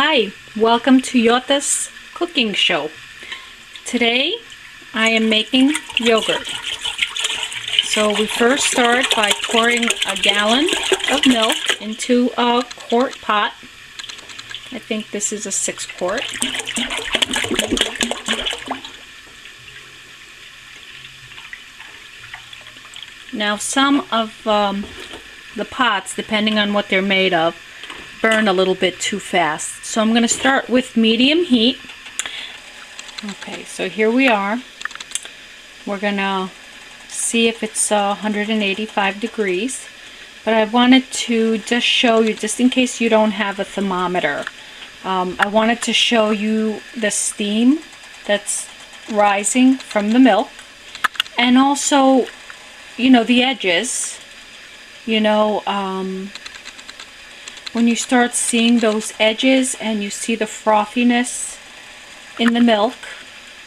Hi, welcome to Yaourti's cooking show. Today I am making yogurt. So we first start by pouring a gallon of milk into a quart pot. I think this is a 6 quart. Now some of the pots, depending on what they're made of, burn a little bit too fast. So I'm going to start with medium heat. Okay, so here we are. We're going to see if it's 185 degrees. But I wanted to just show you, just in case you don't have a thermometer, I wanted to show you the steam that's rising from the milk. And also, you know, the edges, you know, when you start seeing those edges and you see the frothiness in the milk,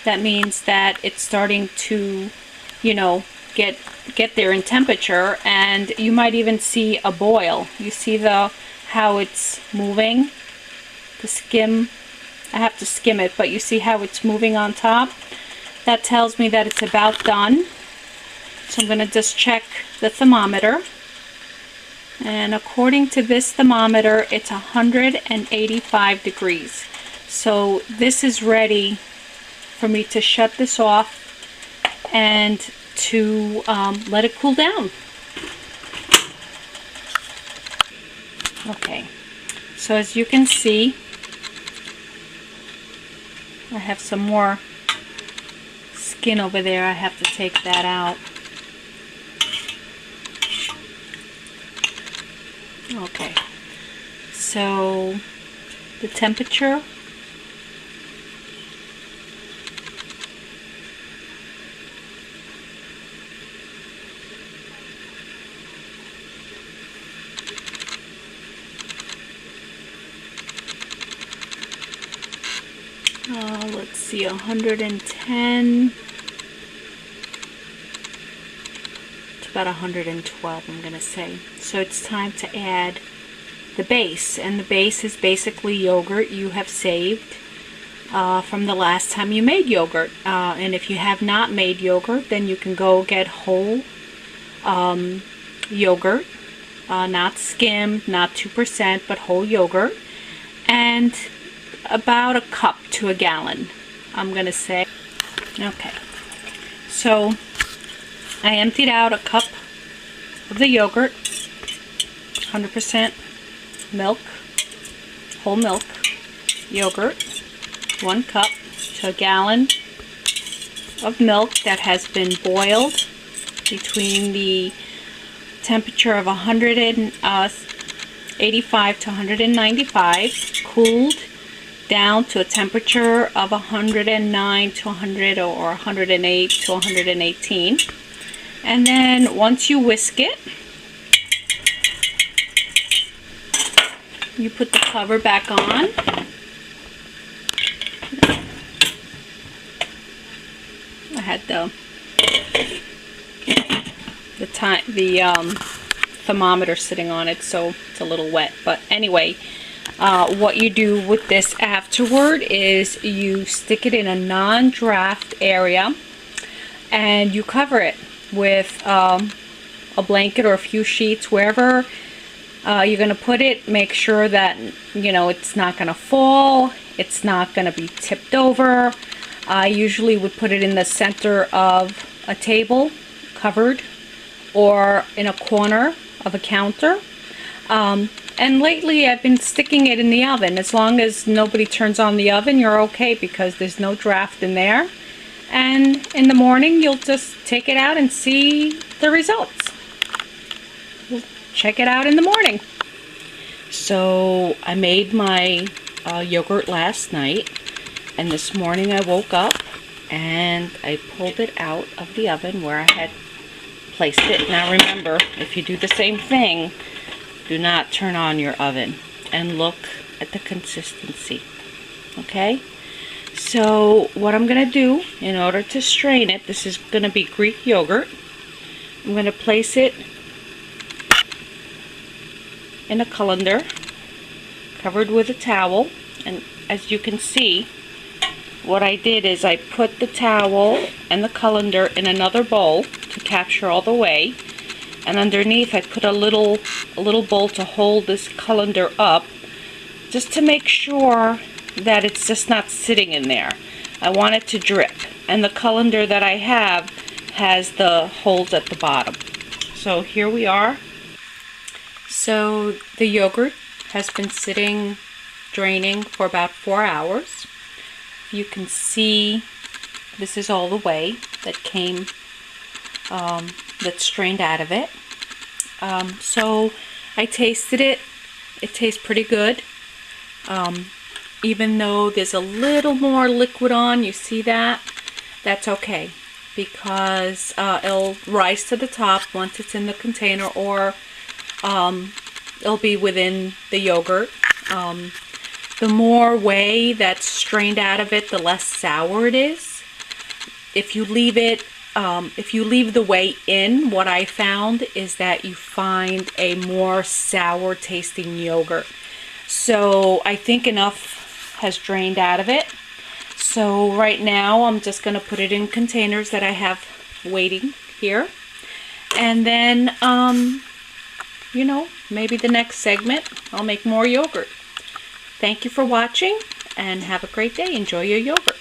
that means that it's starting to, you know, get there in temperature, and you might even see a boil. You see how it's moving, the skim. I have to skim it, but you see how it's moving on top. That tells me that it's about done. So I'm going to just check the thermometer. And according to this thermometer, it's 185 degrees. So this is ready for me to shut this off and to let it cool down. Okay, so as you can see, I have some more skin over there. I have to take that out. Okay, so the temperature, let's see, 110, it's about 112, I'm going to say. So it's time to add the base, and the base is basically yogurt you have saved from the last time you made yogurt. And if you have not made yogurt, then you can go get whole yogurt, not skimmed, not 2%, but whole yogurt, and about a cup to a gallon, I'm gonna say. Okay, so I emptied out a cup of the yogurt, 100% milk, whole milk, yogurt, 1 cup to a gallon of milk that has been boiled between the temperature of 185 to 195, cooled down to a temperature of 109 to 100 or 108 to 118. And then once you whisk it, you put the cover back on. I had the thermometer sitting on it, so it's a little wet. But anyway, what you do with this afterward is you stick it in a non-draft area and you cover it with a blanket or a few sheets, wherever you're going to put it. Make sure that, you know, it's not going to fall, it's not going to be tipped over. I usually would put it in the center of a table, covered, or in a corner of a counter. And lately I've been sticking it in the oven. As long as nobody turns on the oven, you're okay, because there's no draft in there. And in the morning you'll just take it out and see the results. We'll check it out in the morning. So I made my yogurt last night, and this morning I woke up and I pulled it out of the oven where I had placed it. Now remember, if you do the same thing, do not turn on your oven, and look at the consistency. Okay, so what I'm going to do in order to strain it, this is going to be Greek yogurt. I'm going to place it in a colander covered with a towel, And as you can see, what I did is I put the towel and the colander in another bowl to capture all the whey, and underneath I put a little bowl to hold this colander up, just to make sure that it's just not sitting in there. I want it to drip, and the colander that I have has the holes at the bottom. So here we are. So the yogurt has been sitting draining for about 4 hours. You can see this is all the whey that came, that's strained out of it. So I tasted it. It tastes pretty good. Even though there's a little more liquid on, you see that? That's okay, because it'll rise to the top once it's in the container, or it'll be within the yogurt. The more whey that's strained out of it, the less sour it is. If you leave it, if you leave the whey in, what I found is that you find a more sour tasting yogurt. So I think enough has drained out of it. So right now I'm just going to put it in containers that I have waiting here. And then, you know, maybe the next segment I'll make more yogurt. Thank you for watching, and have a great day. Enjoy your yogurt.